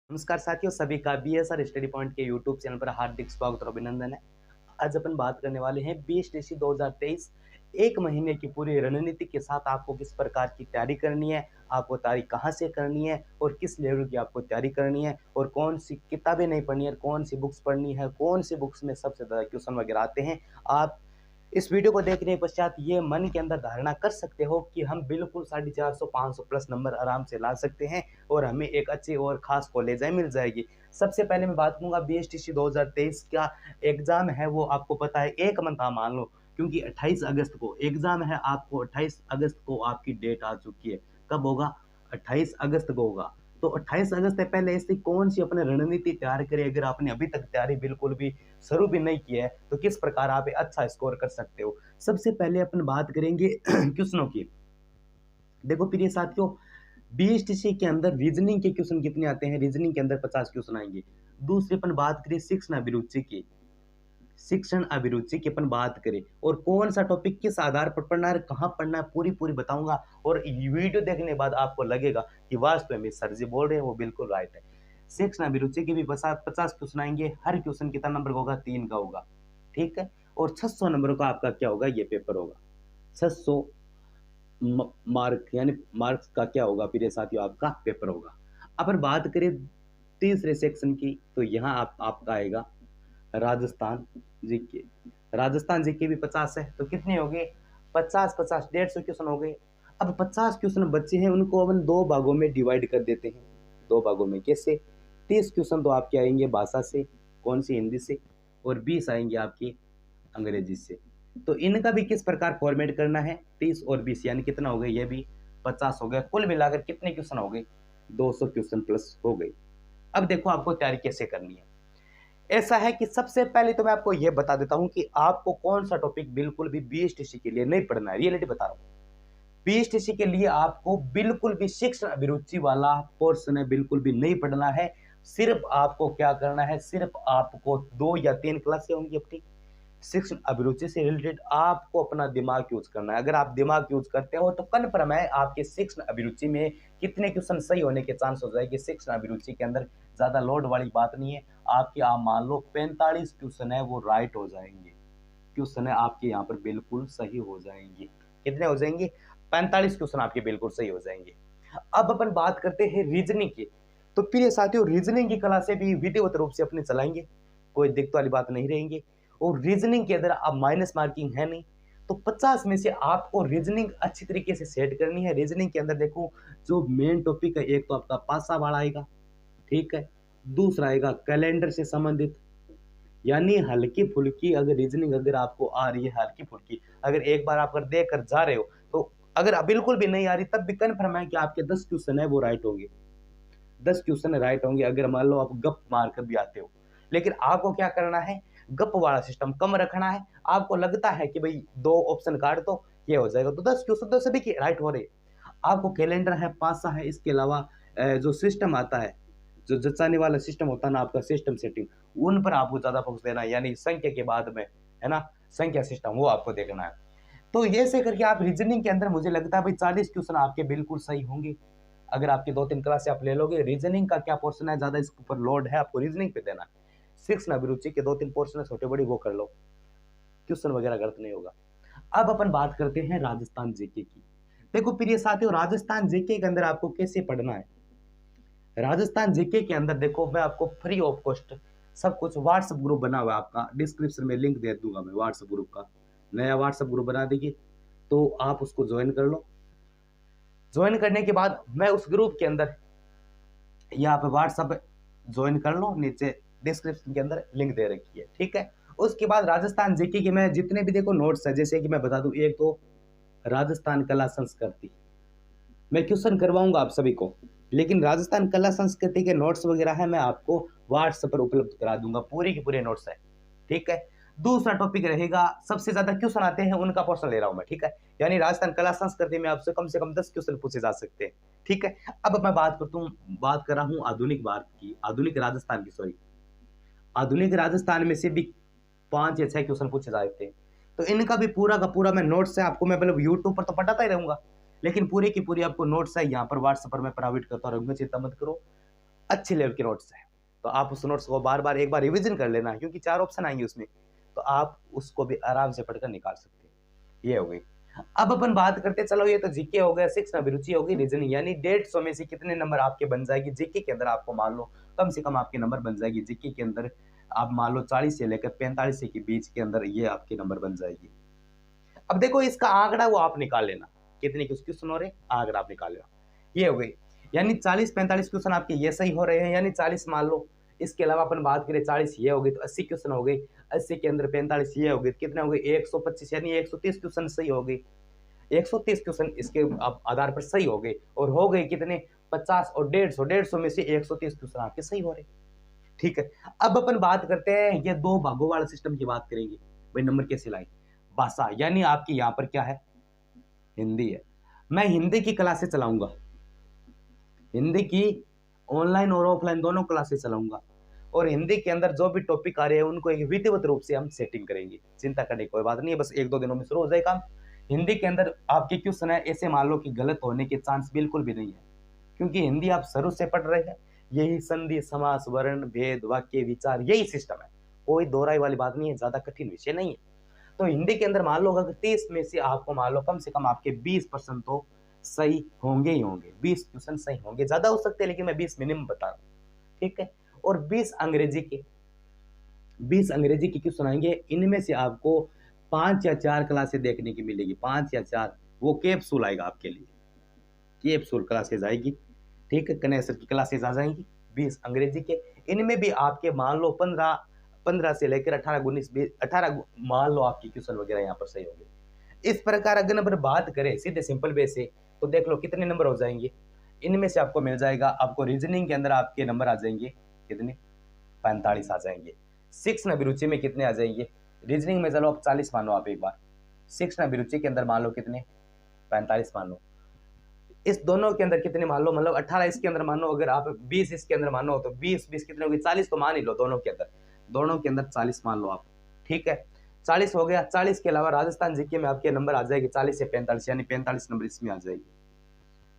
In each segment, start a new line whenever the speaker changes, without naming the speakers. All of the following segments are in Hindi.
नमस्कार साथियों, सभी का बीएसआर स्टडी पॉइंट के यूट्यूब चैनल पर हार्दिक स्वागत और अभिनंदन है। आज अपन बात करने वाले हैं बीएसटीसी 2023 एक महीने की पूरी रणनीति के साथ आपको किस प्रकार की तैयारी करनी है, आपको तैयारी कहाँ से करनी है और किस लेवल की आपको तैयारी करनी है और कौन सी किताबें नहीं पढ़नी है, कौन सी बुक्स पढ़नी है, कौन सी बुक्स में सबसे ज़्यादा क्वेश्चन वगैरह आते हैं। आप इस वीडियो को देखने के पश्चात ये मन के अंदर धारणा कर सकते हो कि हम बिल्कुल 450-500 प्लस नंबर आराम से ला सकते हैं और हमें एक अच्छी और ख़ास कॉलेज मिल जाएगी। सबसे पहले मैं बात करूँगा बीएसटीसी 2023 का एग्ज़ाम है, वो आपको पता है 1 मंथ आप मान लो, क्योंकि 28 अगस्त को एग्ज़ाम है। आपको 28 अगस्त को आपकी डेट आ चुकी है। कब होगा? 28 अगस्त को होगा। तो 28 अगस्त से पहले ऐसी कौन सी अपने रणनीति तैयार करें। अगर आपने अभी तक तैयारी बिल्कुल भी शुरू भी नहीं की है तो किस प्रकार आप अच्छा स्कोर कर सकते हो। सबसे पहले अपन बात करेंगे क्वेश्चनों की। देखो प्रिय साथियों, बीएसटीसी के अंदर रीजनिंग के क्वेश्चन कितने आते हैं? रीजनिंग के अंदर 50 क्वेश्चन आएंगे। दूसरी अपन बात करें शिक्षण अभिरुचि की, शिक्षण अभिरुचि की अपन बात करें और कौन सा टॉपिक किस आधार पर पढ़ना है, कहाँ पढ़ना है, पूरी बताऊंगा। और वीडियो देखने के बाद आपको लगेगा कि वास्तव में सर जी बोल रहे हैं वो बिल्कुल राइट है। शिक्षण अभिरुचि के भी 50 क्वेश्चन आएंगे। हर क्वेश्चन कितना नंबर का होगा? 3 का होगा, ठीक है। और 600 नंबर का आपका क्या होगा? ये पेपर होगा। 600 मार्क यानी मार्क्स का क्या होगा प्रिय साथियों? आपका पेपर होगा। अपन बात करें तीसरे सेक्शन की, तो यहाँ आपका आएगा राजस्थान जीके। राजस्थान जीके भी 50 है, तो कितने हो गए? 50-50 150 क्वेश्चन हो गए। अब 50 क्वेश्चन बच्चे हैं, उनको अपन 2 भागों में डिवाइड कर देते हैं। 2 भागों में कैसे? 30 क्वेश्चन तो आपके आएंगे भाषा से, कौन सी? हिंदी से, और 20 आएंगे आपकी अंग्रेजी से। तो इनका भी किस प्रकार फॉर्मेट करना है? 30 और 20 यानी कितना हो गया? ये भी 50 हो गया। कुल मिलाकर कितने क्वेश्चन हो गए? 200 क्वेश्चन प्लस हो गए। अब देखो आपको तैयारी कैसे करनी है। ऐसा है कि सबसे पहले तो मैं आपको यह बता देता हूं कि आपको कौन सा टॉपिक बिल्कुल भी बीएसटीसी के लिए नहीं पढ़ना है। रियलिटी बता रहा हूं, बीएसटीसी के लिए आपको बिल्कुल भी शिक्षण अभिरुचि वाला पोर्शन है बिल्कुल भी नहीं पढ़ना है। सिर्फ आपको क्या करना है? सिर्फ आपको 2 या 3 क्लासें होंगी अपनी शिक्षण अभिरुचि से रिलेटेड। आपको अपना दिमाग यूज करना है। अगर आप दिमाग यूज करते हो तो कन्फर्म है आपके शिक्षण अभिरुचि में कितने क्वेश्चन सही होने के चांस हो जाएगी। शिक्षण अभिरुचि के अंदर ज्यादा लोड वाली बात नहीं है। आपके आप मान लो 45 क्वेश्चन है वो राइट हो जाएंगे। क्वेश्चन है आपके यहाँ पर बिल्कुल सही हो जाएंगे। कितने हो जाएंगे? 45 क्वेश्चन आपके बिल्कुल सही हो जाएंगे। अब अपन बात करते हैं रीजनिंग की। तो प्रिय साथियों, रीजनिंग की क्लासे भी विधिवत रूप से अपने चलाएंगे, कोई दिक्कत वाली बात नहीं रहेंगी। और रीजनिंग के अंदर अब माइनस मार्किंग है नहीं, तो 50 में से आपको रीजनिंग अच्छी तरीके से सेट करनी है। रीजनिंग के अंदर देखो जो मेन टॉपिक है, एक तो आपका पासा वाला आएगा, ठीक है। दूसरा आएगा कैलेंडर से संबंधित, यानी हल्की फुल्की अगर रीजनिंग अगर आपको आ रही है, हल्की फुल्की अगर एक बार आप अगर देख कर जा रहे हो, तो अगर बिल्कुल भी नहीं आ रही तब भी कन्फर्म है कि आपके 10 क्वेश्चन है वो राइट होंगे। 10 क्वेश्चन राइट होंगे। अगर मान लो आप गप मार कर भी आते हो, लेकिन आपको क्या करना है? गप वाला सिस्टम कम रखना है। आपको लगता है कि भाई 2 ऑप्शन काट दो ये हो जाएगा, तो 10 क्वेश्चन तो सभी के राइट हो रहे। आपको कैलेंडर है, पासा है, इसके अलावा जो सिस्टम आता है, जो जचाने वाला सिस्टम होता है ना आपका, सिस्टम सेटिंग, उन पर आपको ज्यादा फोकस देना है। यानी संख्या के बाद में है ना, संख्या सिस्टम, वो आपको देखना है। तो ये से करके आप रीजनिंग के अंदर मुझे लगता है भाई 40 क्वेश्चन आपके बिल्कुल सही होंगे। अगर आपकी 2-3 क्लास आप ले लोगे। रीजनिंग का क्या पोर्शन है, ज्यादा इसके ऊपर लोड है, आपको रीजनिंग पे देना है। शिक्षण अभिरुचि के 2-3 पोर्शन है छोटे बड़ी, वो कर लो, क्वेश्चन वगैरह गलत नहीं होगा। अब अपन बात करते हैं राजस्थान जीके की। देखो प्रिय साथियों, राजस्थान जीके के अंदर आपको कैसे पढ़ना है। राजस्थान जीके के अंदर देखो, मैं आपको फ्री ऑफ कॉस्ट सब कुछ, व्हाट्सएप ग्रुप बना हुआ है आपका, डिस्क्रिप्शन में लिंक दे दूंगा मैं व्हाट्सएप ग्रुप का। नया व्हाट्सएप ग्रुप बना देगी तो आप उसको ज्वाइन कर लो। ज्वाइन करने के बाद मैं उस ग्रुप के अंदर, यहाँ पे व्हाट्सएप ज्वाइन कर लो, नीचे डिस्क्रिप्शन के अंदर लिंक दे रखी है, ठीक है। उसके बाद राजस्थान जीके के मैं जितने भी देखो नोट्स है, जैसे कि मैं बता दूं, एक तो राजस्थान कला संस्कृति मैं क्वेश्चन करवाऊंगा आप सभी को, लेकिन राजस्थान कला संस्कृति के नोट्स वगैरह है मैं आपको व्हाट्सएप पर उपलब्ध करा दूंगा, पूरी की पूरे नोट्स है, ठीक है। दूसरा टॉपिक रहेगा, सबसे ज्यादा क्वेश्चन आते हैं उनका पोर्शन ले रहा हूं मैं, ठीक है। यानी राजस्थान कला संस्कृति में आपसे कम से कम 10 क्वेश्चन पूछे जा सकते हैं, ठीक है। अब मैं बात कर रहा हूं आधुनिक भारत की, आधुनिक राजस्थान की, सॉरी, आधुनिक राजस्थान में से भी 5 या 6 क्वेश्चन पूछे जा सकते हैं। तो इनका भी पूरा का पूरा मैं नोट्स है आपको, मैं मतलब यूट्यूब पर तो पढ़ाता ही रहूंगा, लेकिन पूरी की पूरी आपको नोट्स है यहाँ पर व्हाट्सएप पर मैं प्रोवाइड करता रहूंगा, चिंता मत करो। अच्छे लेवल के नोट्स है, तो आप उस नोट्स को बार बार एक बार रिवीजन कर लेना, क्योंकि 4 ऑप्शन आएंगे उसमें, तो आप उसको भी आराम से पढ़कर निकाल सकते हैं। ये हो गई। अब अपन बात करते हैं, चलो ये तो जीके हो गया, 6 अभिरुचि होगी, रीजनिंग, यानी 150 में से कितने नंबर आपके बन जाएगी जीके के अंदर। आपको मान लो कम से कम आपके नंबर बन जाएगी जीके के अंदर, आप मान लो 40 से लेकर 45 के बीच के अंदर ये आपके नंबर बन जाएगी। अब देखो इसका आंकड़ा वो आप निकाल लेना, कितने कुछ क्वेश्चन हो रहे, आंकड़ा आप निकाल लेना। ये हो गई, यानी 40-45 क्वेश्चन आपके ये सही हो रहे हैं, यानी 40 मान लो। इसके अलावा अपन बात करें 40 ये हो गई तो 80 क्वेश्चन हो गए, 80 के अंदर 45 ये हो गए, कितने हो गए 125, यानी 130 क्वेश्चन सही हो गए। 130 क्वेश्चन इसके आधार पर सही हो गए, और हो गए कितने 50 और 150 में से 130 क्वेश्चन आपके सही हो रहे। ठीक है, अब अपन बात करते हैं ये दो भागों वाले सिस्टम की बात करेंगे, भाई नंबर कैसे लाए। भाषा, यानी आपकी यहाँ पर क्या है, हिंदी है, मैं हिंदी की क्लासेस चलाऊंगा, हिंदी की ऑनलाइन और ऑफलाइन दोनों क्लासेस चलाऊंगा, और हिंदी के अंदर जो भी टॉपिक आ रहे हैं उनको एक विधिवत रूप से हम सेटिंग करेंगे, चिंता करने की कोई बात नहीं है, बस 1-2 दिनों में शुरू हो जाएगा। हिंदी के अंदर आपके क्वेश्चन है ऐसे मान लो कि गलत होने के चांस बिल्कुल भी नहीं है, क्योंकि हिंदी आप शुरू से पढ़ रहे हैं, यही संधि समास वर्ण भेद वाक्य विचार यही सिस्टम है, कोई दोहराई वाली बात नहीं है, ज्यादा कठिन विषय नहीं है। तो हिंदी के अंदर मान लो अगर 30 में से आपको मान लो कम से कम आपके 20% तो सही होंगे ही होंगे, 20 क्वेश्चन सही होंगे, ज्यादा हो सकते हैं लेकिन मैं 20 मिनिमम बता रहा हूँ। ठीक है, और 20 अंग्रेजी के क्वेश्चन आएंगे, इनमें से आपको 5 या 4 क्लासेस देखने की मिलेगी, 5 या 4, वो कैप्सूल आएगा आपके लिए, कैप्सूल क्लासेस आएगी। ठीक है, कनेसर की क्लासेस आ जाएंगी 20 अंग्रेजी के, इनमें भी आपके मान लो 15 से लेकर 18 मान लो आपकी क्वेश्चन वगैरह यहाँ पर सही होंगे। इस प्रकार अगर नंबर बात करें सीधे सिंपल वे से, तो देख लो कितने नंबर हो जाएंगे, इनमें से आपको मिल जाएगा, आपको रीजनिंग के अंदर आपके नंबर आ जाएंगे कितने, 45 आ जाएंगे। 6 अभिरुचि में कितने आ जाएंगे, रीजनिंग में चलो आप 40 मान लो, आप एक बार 6 अभिरुचि के अंदर मान लो कितने 45 मान लो, इस दोनों के अंदर कितने मान लो, मतलब 18 इसके अंदर मान लो, अगर आप 20 इसके अंदर मानो तो 20 कितने होगी 40 तो मान ही लो, दोनों के अंदर 40 मान लो आप। ठीक है, 40 हो गया, 40 के अलावा राजस्थान जीके में आपके नंबर आ जाएगी 40 से 45, यानी 45 नंबर इसमें आ जाएगी।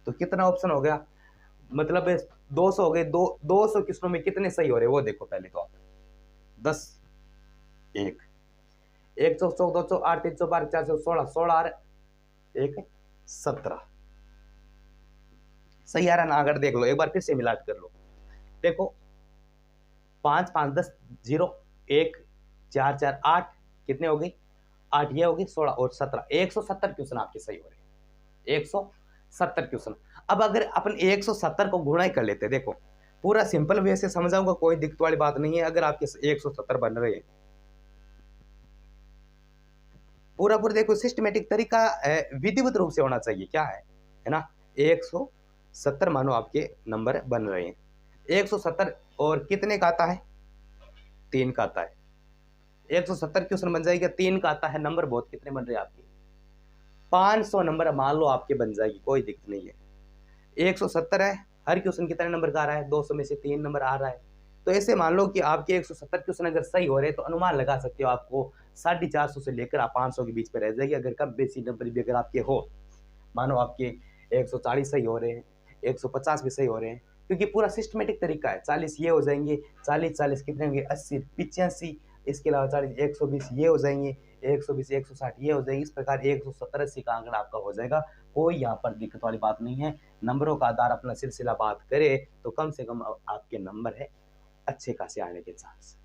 तो कितना ऑप्शन हो गया, मतलब 200 हो गए, 200 क्वेश्चनों में कितने सही हो रहे वो देखो पहले तो आप, 10 1 1 100 200 8 312 416 16 1 17 सही आ रहा ना, अगर देख लो एक बार फिर से मिलाट कर लो, देखो 5 5 10 0 1 4 4 8 कितने हो गई 8, ये हो गई 16 और 17, 170 क्वेश्चन आपके सही हो रहे हैं, 170 क्वेश्चन। अब अगर अपन 170 को गुणा ही कर लेते, देखो पूरा सिंपल वे से समझाऊंगा, कोई दिक्कत वाली बात नहीं है। अगर आपके 170 बन रहे हैं, पूरा देखो सिस्टमेटिक तरीका विधिवत रूप से होना चाहिए, क्या है ना, 170 मानो आपके नंबर बन रहे हैं, 170 और कितने का आता है 3 का आता है, 170 क्वेश्चन बन जाएगा, 3 का आता है नंबर, बहुत कितने बन रहे हैं आपके 500 नंबर मान लो आपके बन जाएगी, कोई दिक्कत नहीं है। 170 है, हर क्वेश्चन कितने नंबर का आ रहा है, 200 में से 3 नंबर आ रहा है, तो ऐसे मान लो कि आपके 170 क्वेश्चन अगर सही हो रहे हैं तो अनुमान लगा सकते हो आपको 450 से लेकर आप 500 के बीच में रह जाएगी, अगर कम बेसी नंबर भी अगर आपके हो, मानो आपके 140 सही हो रहे हैं, 150 भी सही हो रहे हैं, क्योंकि पूरा सिस्टमेटिक तरीका है। 40 ये हो जाएंगे, 40 कितने होंगे 80 85, इसके अलावा 40 120 ये हो जाएंगे, 120 160 ये हो जाएंगे, इस प्रकार 170 80 का आंकड़ा आपका हो जाएगा, कोई यहाँ पर दिक्कत वाली बात नहीं है। नंबरों का आधार अपना सिलसिला बात करे तो कम से कम आपके नंबर है अच्छे खासे आने के चांस,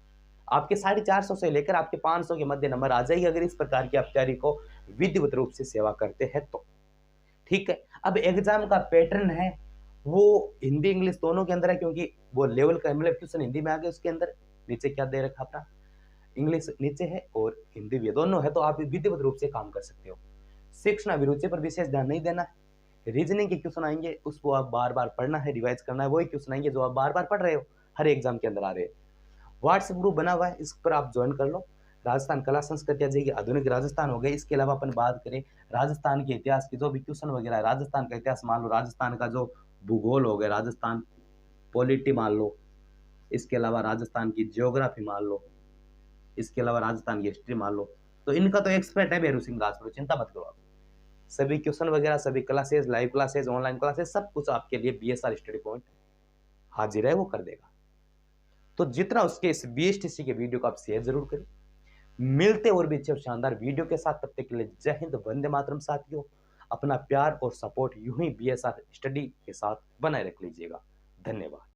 आपके 450 से लेकर आपके 500 के मध्य नंबर आ जाएगी, अगर इस प्रकार की आप तैयारी को विधिवत रूप से सेवा करते हैं तो। ठीक है, अब एग्जाम का पैटर्न है वो हिंदी इंग्लिश दोनों के अंदर है, क्योंकि वो लेवल का मतलब क्वेश्चन हिंदी में आ गया, उसके अंदर नीचे क्या दे रखा अपना इंग्लिश नीचे है और हिंदी भी दोनों है, तो आप विधिवत रूप से काम कर सकते हो। शिक्षण अभिरुचि पर विशेष ध्यान नहीं देना है, रीजनिंग के क्वेश्चन आएंगे उसको आप बार बार पढ़ना है, रिवाइज करना है, वही क्वेश्चन आएंगे जो आप बार बार पढ़ रहे हो, हर एग्जाम के अंदर आ रहे हैं। व्हाट्सएप ग्रुप बना हुआ है, इस पर आप ज्वाइन कर लो, राजस्थान कला संस्कृति आ जाएगी, आधुनिक राजस्थान हो गए। इसके अलावा अपन बात करें राजस्थान के इतिहास की जो भी क्वेश्चन वगैरह है, राजस्थान का इतिहास मान लो, राजस्थान का जो भूगोल हो गया, राजस्थान पॉलिटी मान लो, इसके अलावा राजस्थान की जियोग्राफी मान लो, इसके अलावा राजस्थान की हिस्ट्री मान लो, तो इनका तो एक्सपर्ट है बेरू सिंह राजपुर, चिंता मत करो आप। सभी क्वेश्चन वगैरह, सभी classes, live classes, online classes, सब कुछ आपके लिए BSR स्टडी पॉइंट हाजिर है वो कर देगा। तो जितना उसके इस बीएसटीसी के वीडियो को आप शेयर जरूर करें। मिलते और भी अच्छे और शानदार वीडियो के साथ, तब तक के लिए जय हिंद, वंदे मातरम साथियों। अपना प्यार और सपोर्ट यूं ही बीएसआर स्टडी के साथ बनाए रख लीजिएगा। धन्यवाद।